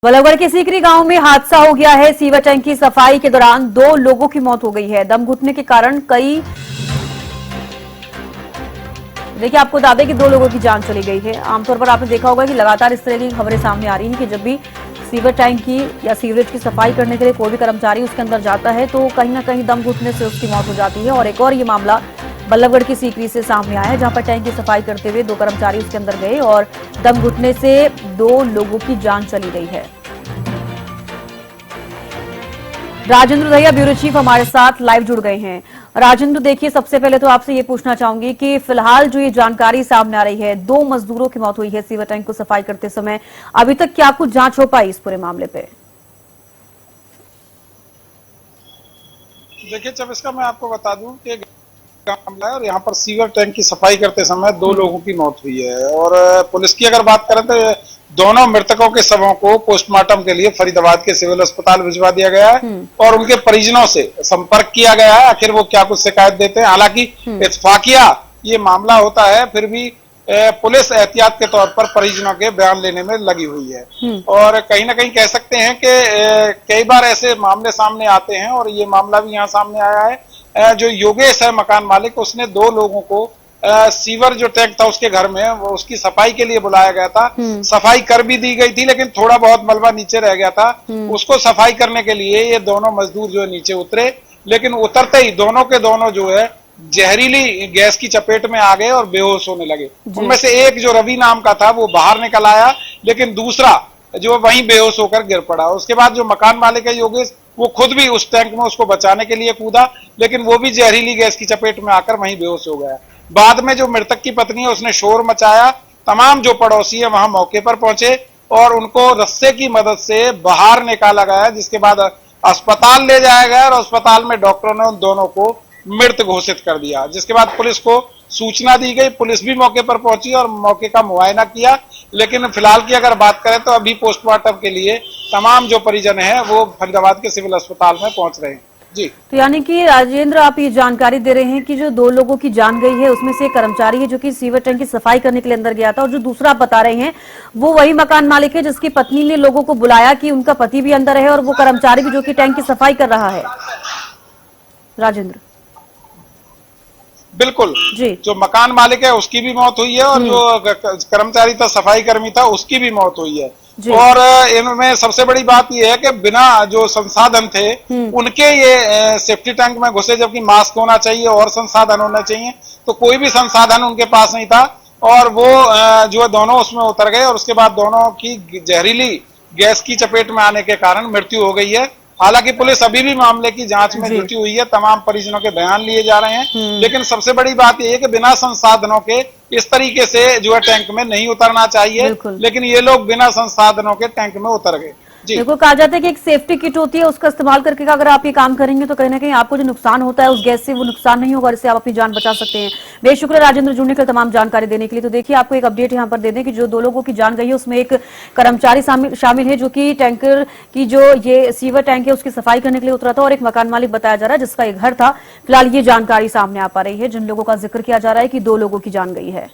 बल्लभगढ़ के सीकरी गांव में हादसा हो गया है। सीवर टैंक की सफाई के दौरान 2 लोगों की मौत हो गई है। दम घुटने के कारण देखिए, आपको बता दें कि 2 लोगों की जान चली गई है। आमतौर पर आपने देखा होगा कि लगातार इस तरह की खबरें सामने आ रही हैं कि जब भी सीवर टैंक की या सीवरेज की सफाई करने के लिए कोई भी कर्मचारी उसके अंदर जाता है तो कहीं ना कहीं दम घुटने से उसकी मौत हो जाती है। और एक और ये मामला बल्लभगढ़ की सीकरी से सामने आया है, जहां पर टैंक की सफाई करते हुए 2 कर्मचारी उसके अंदर गए और दम घुटने से 2 लोगों की जान चली गई है। राजेंद्र दहिया ब्यूरो चीफ हमारे साथ लाइव जुड़ गए हैं। राजेंद्र, देखिए, सबसे पहले तो आपसे ये पूछना चाहूंगी कि फिलहाल जो ये जानकारी सामने आ रही है, 2 मजदूरों की मौत हुई है सीवर टैंक को सफाई करते समय, अभी तक क्या कुछ जांच हो पाई इस पूरे मामले पे? देखिए, जब इसका मैं आपको बता दूं कि मामला है और यहाँ पर सीवर टैंक की सफाई करते समय 2 लोगों की मौत हुई है। और पुलिस की अगर बात करें तो दोनों मृतकों के शवों को पोस्टमार्टम के लिए फरीदाबाद के सिविल अस्पताल भिजवा दिया गया है और उनके परिजनों से संपर्क किया गया है, आखिर वो क्या कुछ शिकायत देते हैं। हालांकि इत्तफाकिया ये मामला होता है, फिर भी पुलिस एहतियात के तौर पर परिजनों के बयान लेने में लगी हुई है। और कहीं ना कहीं कह सकते हैं कि कई बार ऐसे मामले सामने आते हैं और ये मामला भी यहाँ सामने आया है। जो योगेश है मकान मालिक, उसने 2 लोगों को सीवर जो टैंक था उसके घर में वो उसकी सफाई के लिए बुलाया गया था। सफाई कर भी दी गई थी, लेकिन थोड़ा बहुत मलबा नीचे रह गया था। उसको सफाई करने के लिए ये दोनों मजदूर जो है नीचे उतरे, लेकिन उतरते ही दोनों के दोनों जो है जहरीली गैस की चपेट में आ गए और बेहोश होने लगे। उनमें से एक जो रवि नाम का था वो बाहर निकल आया, लेकिन दूसरा जो वहीं बेहोश होकर गिर पड़ा। उसके बाद जो मकान मालिक है योगेश, वो खुद भी उस टैंक में उसको बचाने के लिए कूदा, लेकिन वो भी जहरीली गैस की चपेट में आकर वहीं बेहोश हो गया। बाद में जो मृतक की पत्नी है उसने शोर मचाया, तमाम जो पड़ोसी है वहां मौके पर पहुंचे और उनको रस्से की मदद से बाहर निकाला गया, जिसके बाद अस्पताल ले जाया गया और अस्पताल में डॉक्टरों ने उन दोनों को मृत घोषित कर दिया। जिसके बाद पुलिस को सूचना दी गई, पुलिस भी मौके पर पहुंची और मौके का मुआयना किया। लेकिन फिलहाल की अगर बात करें तो अभी पोस्टमार्टम के लिए तमाम जो परिजन है वो फरीदाबाद के सिविल अस्पताल में पहुंच रहे हैं। जी, तो यानी कि राजेंद्र, आप ये जानकारी दे रहे हैं कि जो 2 लोगों की जान गई है उसमें से एक कर्मचारी है जो कि सीवर टैंक की सफाई करने के लिए अंदर गया था, और जो दूसरा आप बता रहे हैं वो वही मकान मालिक है जिसकी पत्नी ने लोगों को बुलाया कि उनका पति भी अंदर है और वो कर्मचारी भी जो कि टैंक की सफाई कर रहा है। राजेंद्र, बिल्कुल जी, जो मकान मालिक है उसकी भी मौत हुई है और जो कर्मचारी था, सफाई कर्मी था, उसकी भी मौत हुई है। और इनमें सबसे बड़ी बात यह है कि बिना जो संसाधन थे उनके ये सेफ्टी टैंक में घुसे, जबकि मास्क होना चाहिए और संसाधन होना चाहिए, तो कोई भी संसाधन उनके पास नहीं था और वो जो दोनों उसमें उतर गए और उसके बाद दोनों की जहरीली गैस की चपेट में आने के कारण मृत्यु हो गई है। हालांकि पुलिस अभी भी मामले की जांच में जुटी हुई है, तमाम परिजनों के बयान लिए जा रहे हैं, लेकिन सबसे बड़ी बात यह है कि बिना संसाधनों के इस तरीके से जो है टैंक में नहीं उतरना चाहिए, लेकिन ये लोग बिना संसाधनों के टैंक में उतर गए। देखो, कहा जाता है कि एक सेफ्टी किट होती है, उसका इस्तेमाल करके अगर आप ये काम करेंगे तो कहीं ना कहीं आपको जो नुकसान होता है उस गैस से वो नुकसान नहीं होगा, इससे आप अपनी जान बचा सकते हैं। बेशुक्र राजेंद्र जुड़ने के लिए, तमाम जानकारी देने के लिए। तो देखिए, आपको एक अपडेट यहाँ पर दे दें कि जो 2 लोगों की जान गई है उसमें एक कर्मचारी शामिल है जो कि टैंकर की जो ये सीवर टैंक है उसकी सफाई करने के लिए उतरा था, और एक मकान मालिक बताया जा रहा है जिसका एक घर था। फिलहाल ये जानकारी सामने आ पा रही है, जिन लोगों का जिक्र किया जा रहा है कि 2 लोगों की जान गई है।